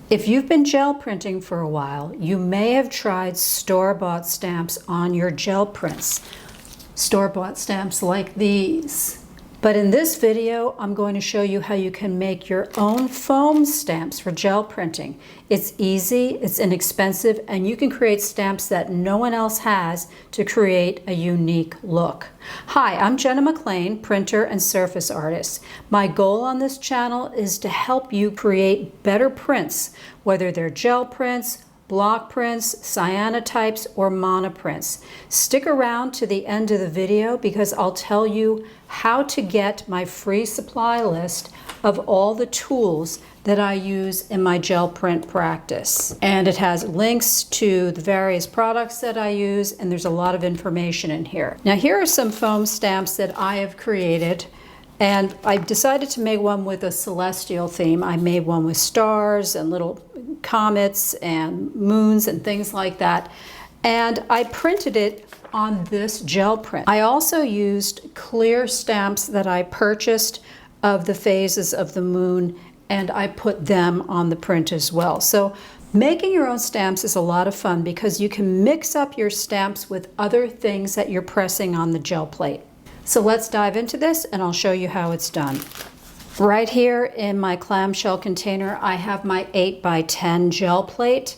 If you've been gel printing for a while, you may have tried store-bought stamps on your gel prints. Store-bought stamps like these. But in this video, I'm going to show you how you can make your own foam stamps for gel printing. It's easy, it's inexpensive, and you can create stamps that no one else has to create a unique look. Hi, I'm Jenna McLean, printer and surface artist. My goal on this channel is to help you create better prints, whether they're gel prints, block prints, cyanotypes, or monoprints. Stick around to the end of the video because I'll tell you how to get my free supply list of all the tools that I use in my gel print practice. And it has links to the various products that I use, and there's a lot of information in here. Now here are some foam stamps that I have created. And I decided to make one with a celestial theme. I made one with stars and little comets and moons and things like that. And I printed it on this gel print. I also used clear stamps that I purchased of the phases of the moon, and I put them on the print as well. So making your own stamps is a lot of fun because you can mix up your stamps with other things that you're pressing on the gel plate. So let's dive into this and I'll show you how it's done. Right here in my clamshell container, I have my 8x10 gel plate.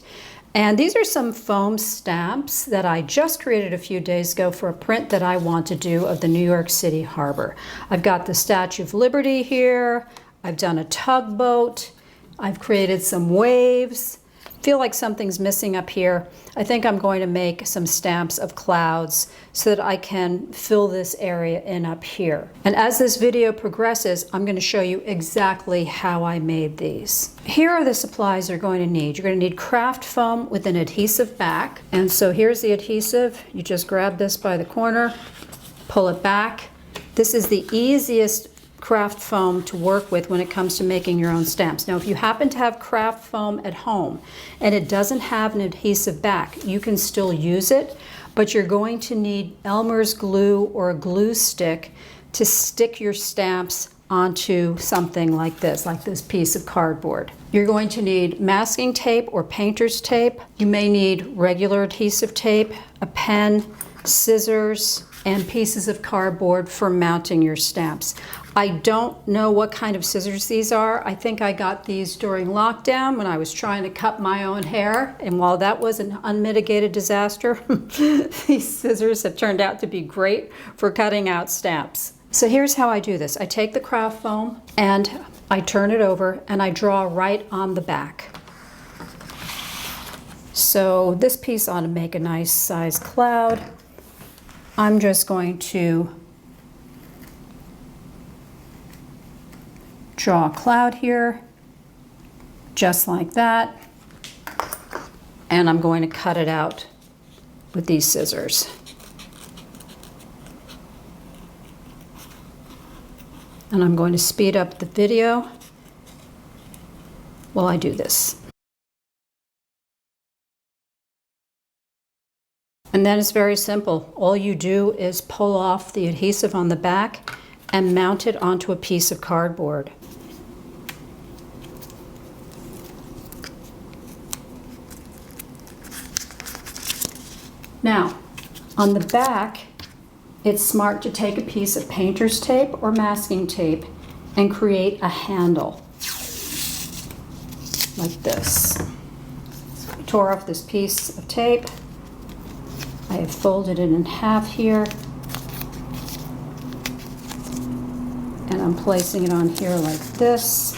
And these are some foam stamps that I just created a few days ago for a print that I want to do of the New York City harbor. I've got the Statue of Liberty here. I've done a tugboat. I've created some waves. Feel like something's missing up here. I think I'm going to make some stamps of clouds so that I can fill this area in up here. And as this video progresses, I'm going to show you exactly how I made these. Here are the supplies you're going to need. You're going to need craft foam with an adhesive back. And so here's the adhesive. You just grab this by the corner, pull it back. This is the easiest craft foam to work with when it comes to making your own stamps. Now, if you happen to have craft foam at home and it doesn't have an adhesive back, you can still use it, but you're going to need Elmer's glue or a glue stick to stick your stamps onto something like this piece of cardboard. You're going to need masking tape or painter's tape. You may need regular adhesive tape, a pen, scissors, and pieces of cardboard for mounting your stamps. I don't know what kind of scissors these are. I think I got these during lockdown when I was trying to cut my own hair. And while that was an unmitigated disaster, these scissors have turned out to be great for cutting out stamps. So here's how I do this. I take the craft foam and I turn it over and I draw right on the back. So this piece ought to make a nice size cloud. I'm just going to draw a cloud here, just like that. And I'm going to cut it out with these scissors. And I'm going to speed up the video while I do this. And then it's very simple. All you do is pull off the adhesive on the back and mount it onto a piece of cardboard. Now, on the back, it's smart to take a piece of painter's tape or masking tape and create a handle like this. So I tore off this piece of tape. I have folded it in half here, and I'm placing it on here like this.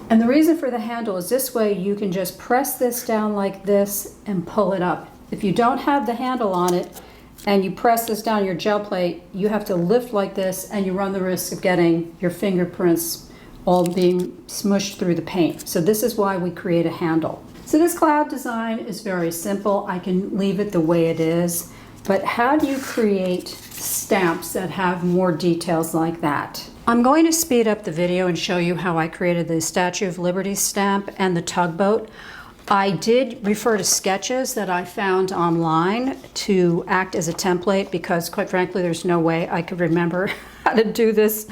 And the reason for the handle is this way you can just press this down like this and pull it up. If you don't have the handle on it, and you press this down your gel plate, you have to lift like this and you run the risk of getting your fingerprints all being smushed through the paint. So this is why we create a handle. So this cloud design is very simple. I can leave it the way it is, but how do you create stamps that have more details like that? I'm going to speed up the video and show you how I created the Statue of Liberty stamp and the tugboat. I did refer to sketches that I found online to act as a template because, quite frankly, there's no way I could remember how to do this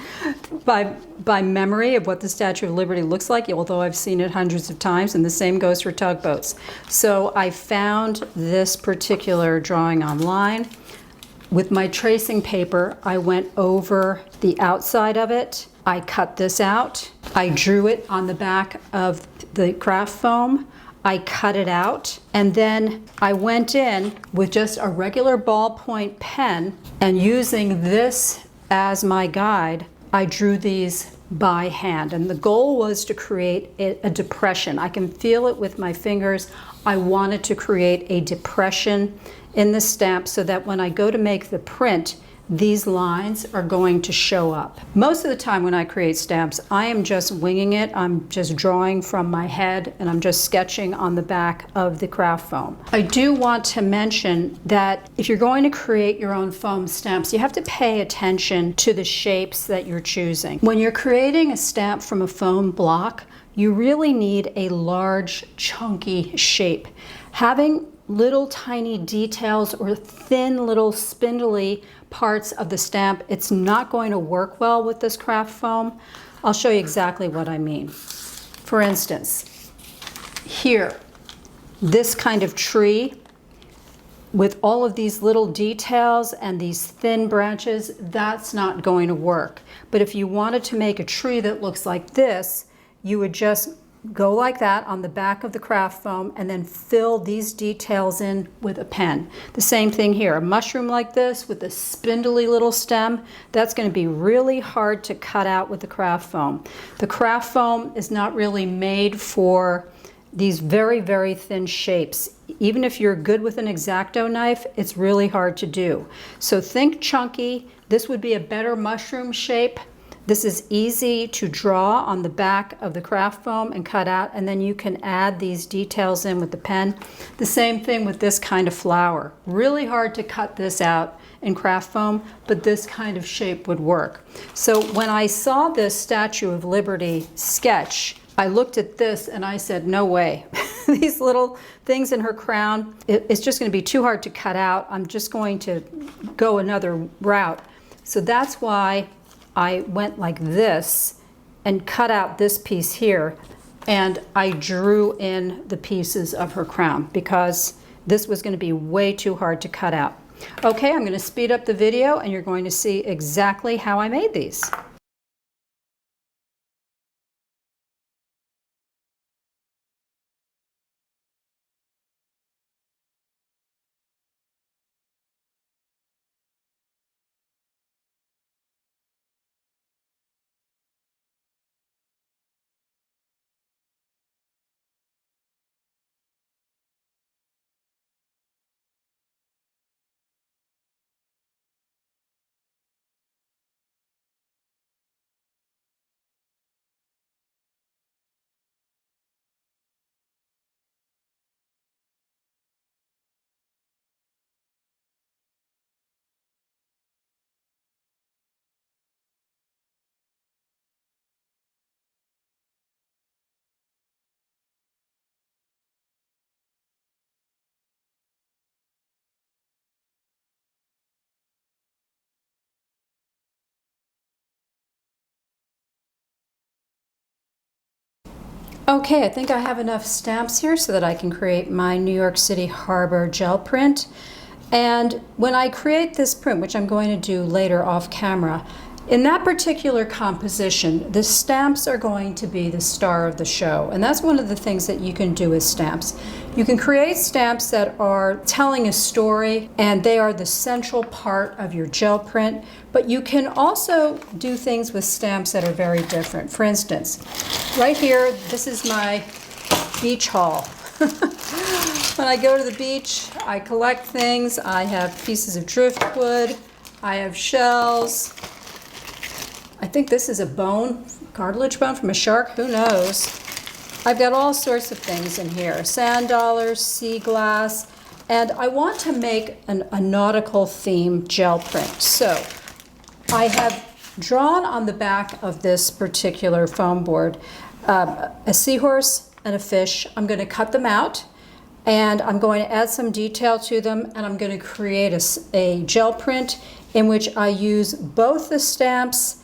by memory of what the Statue of Liberty looks like, although I've seen it hundreds of times, and the same goes for tugboats. So I found this particular drawing online. With my tracing paper, I went over the outside of it. I cut this out. I drew it on the back of the craft foam. I cut it out, and then I went in with just a regular ballpoint pen, and using this as my guide, I drew these by hand. And the goal was to create a depression. I can feel it with my fingers. I wanted to create a depression in the stamp so that when I go to make the print, these lines are going to show up. Most of the time when I create stamps, I am just winging it. I'm just drawing from my head, and I'm just sketching on the back of the craft foam. I do want to mention that if you're going to create your own foam stamps, you have to pay attention to the shapes that you're choosing. When you're creating a stamp from a foam block, you really need a large, chunky shape. Having little tiny details or thin little spindly parts of the stamp, it's not going to work well with this craft foam. I'll show you exactly what I mean. For instance, here, this kind of tree with all of these little details and these thin branches, that's not going to work. But if you wanted to make a tree that looks like this, you would just go like that on the back of the craft foam and then fill these details in with a pen. The same thing here, a mushroom like this with a spindly little stem, that's going to be really hard to cut out with the craft foam. The craft foam is not really made for these very, very thin shapes. Even if you're good with an X-Acto knife, it's really hard to do. So think chunky. This would be a better mushroom shape. This is easy to draw on the back of the craft foam and cut out, and then you can add these details in with the pen. The same thing with this kind of flower. Really hard to cut this out in craft foam, but this kind of shape would work. So when I saw this Statue of Liberty sketch, I looked at this and I said, no way. These little things in her crown, it's just going to be too hard to cut out. I'm just going to go another route. So that's why I went like this and cut out this piece here, and I drew in the pieces of her crown because this was going to be way too hard to cut out. Okay, I'm going to speed up the video and you're going to see exactly how I made these. Okay, I think I have enough stamps here so that I can create my New York City Harbor gel print. And when I create this print, which I'm going to do later off camera, in that particular composition, the stamps are going to be the star of the show. And that's one of the things that you can do with stamps. You can create stamps that are telling a story, and they are the central part of your gel print. But you can also do things with stamps that are very different. For instance, right here, this is my beach haul. When I go to the beach, I collect things. I have pieces of driftwood. I have shells. I think this is a bone, cartilage bone from a shark, who knows. I've got all sorts of things in here, sand dollars, sea glass, and I want to make a nautical themed gel print. So I have drawn on the back of this particular foam board a seahorse, and a fish. I'm going to cut them out, and I'm going to add some detail to them, and I'm going to create a gel print in which I use both the stamps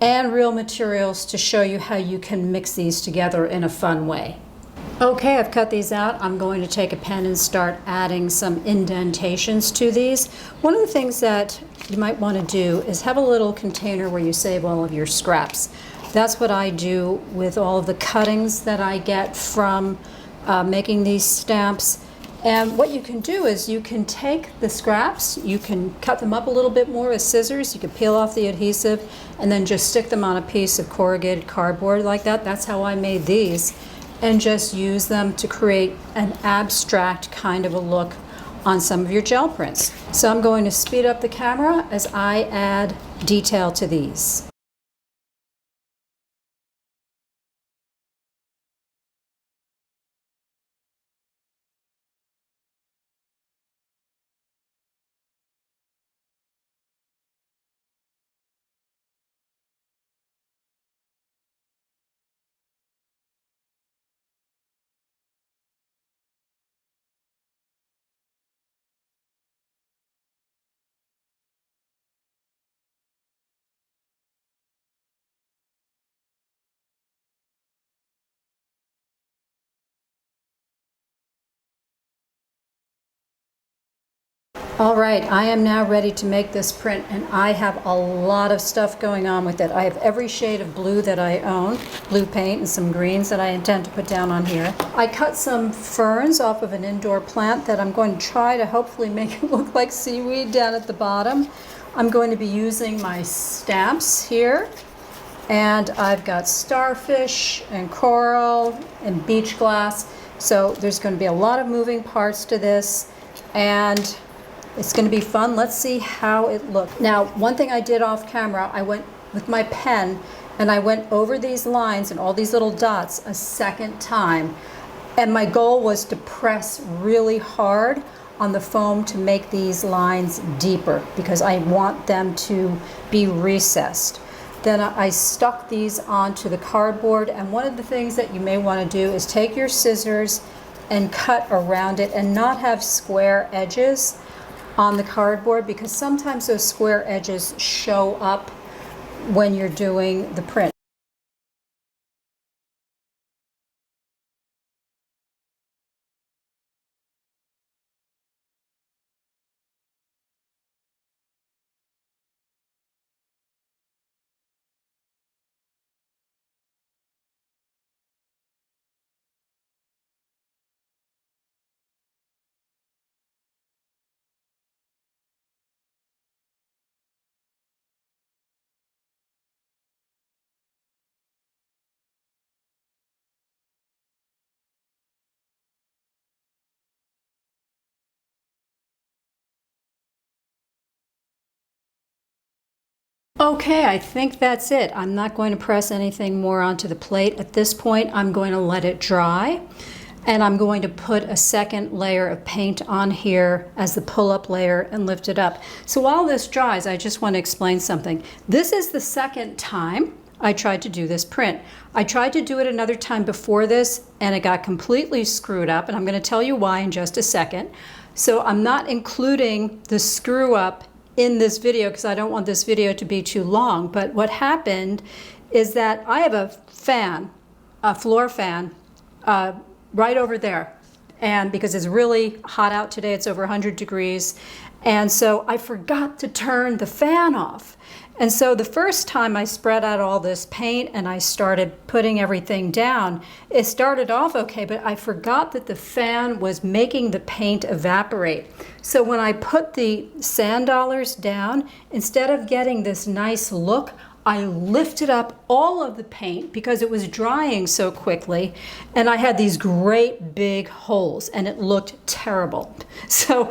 and real materials to show you how you can mix these together in a fun way. Okay, I've cut these out. I'm going to take a pen and start adding some indentations to these. One of the things that you might want to do is have a little container where you save all of your scraps. That's what I do with all of the cuttings that I get from making these stamps. And what you can do is you can take the scraps, you can cut them up a little bit more with scissors, you can peel off the adhesive, and then just stick them on a piece of corrugated cardboard like that. That's how I made these. And just use them to create an abstract kind of a look on some of your gel prints. So I'm going to speed up the camera as I add detail to these. All right, I am now ready to make this print, and I have a lot of stuff going on with it. I have every shade of blue that I own, blue paint, and some greens that I intend to put down on here. I cut some ferns off of an indoor plant that I'm going to try to hopefully make it look like seaweed down at the bottom. I'm going to be using my stamps here, and I've got starfish and coral and beach glass. So there's going to be a lot of moving parts to this, and it's going to be fun. Let's see how it looks. Now, one thing I did off camera, I went with my pen and I went over these lines and all these little dots a second time. And my goal was to press really hard on the foam to make these lines deeper because I want them to be recessed. Then I stuck these onto the cardboard, and one of the things that you may want to do is take your scissors and cut around it and not have square edges on the cardboard, because sometimes those square edges show up when you're doing the print. Okay, I think that's it. I'm not going to press anything more onto the plate at this point. I'm going to let it dry, and I'm going to put a second layer of paint on here as the pull-up layer and lift it up. So while this dries, I just want to explain something. This is the second time I tried to do this print. I tried to do it another time before this, and it got completely screwed up, and I'm going to tell you why in just a second. So I'm not including the screw up in this video because I don't want this video to be too long. But what happened is that I have a fan, a floor fan, right over there. And because it's really hot out today, it's over 100 degrees. And so I forgot to turn the fan off. And so the first time I spread out all this paint and I started putting everything down, it started off okay, but I forgot that the fan was making the paint evaporate. So when I put the sand dollars down, instead of getting this nice look, I lifted up all of the paint because it was drying so quickly, and I had these great big holes and it looked terrible. So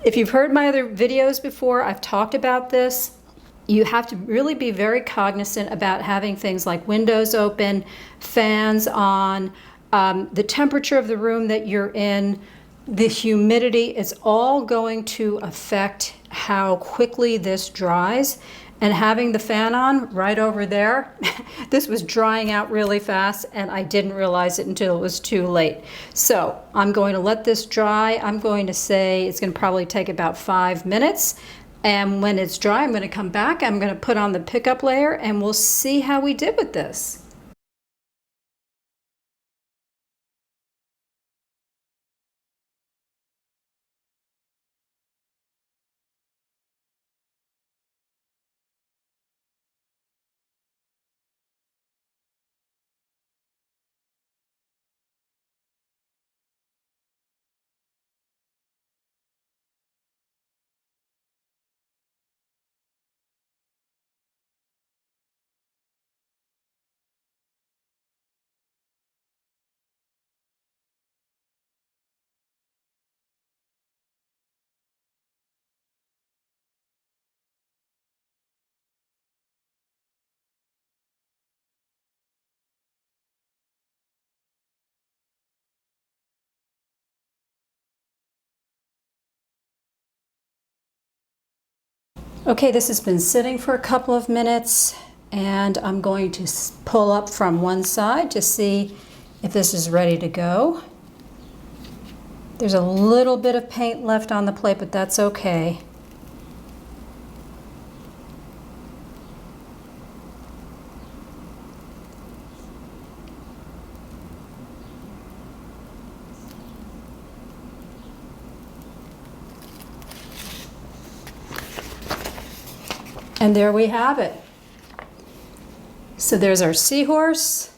if you've heard my other videos before, I've talked about this. You have to really be very cognizant about having things like windows open, fans on, the temperature of the room that you're in, the humidity. It's all going to affect how quickly this dries. And having the fan on right over there, this was drying out really fast and I didn't realize it until it was too late. So I'm going to let this dry. I'm going to say it's going to probably take about 5 minutes. And when it's dry, I'm going to come back. I'm going to put on the pickup layer and we'll see how we did with this. Okay, this has been sitting for a couple of minutes and I'm going to pull up from one side to see if this is ready to go. There's a little bit of paint left on the plate, but that's okay. And there we have it. So there's our seahorse.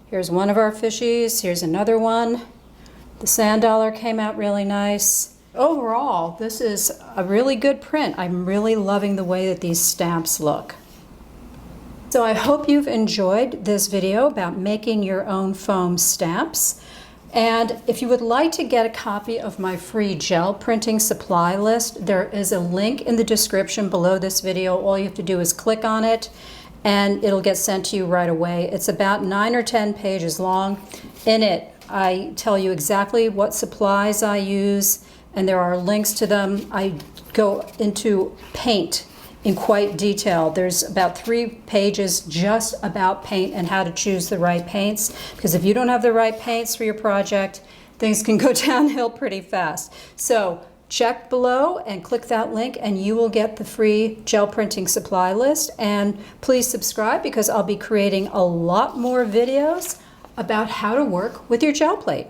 Here's one of our fishies. Here's another one. The sand dollar came out really nice. Overall, this is a really good print. I'm really loving the way that these stamps look. So I hope you've enjoyed this video about making your own foam stamps. And if you would like to get a copy of my free gel printing supply list, there is a link in the description below this video. All you have to do is click on it and it'll get sent to you right away. It's about 9 or 10 pages long. In it, I tell you exactly what supplies I use and there are links to them. I go into paint in quite detail. There's about 3 pages just about paint and how to choose the right paints, because if you don't have the right paints for your project, things can go downhill pretty fast. So check below and click that link and you will get the free gel printing supply list. And please subscribe because I'll be creating a lot more videos about how to work with your gel plate.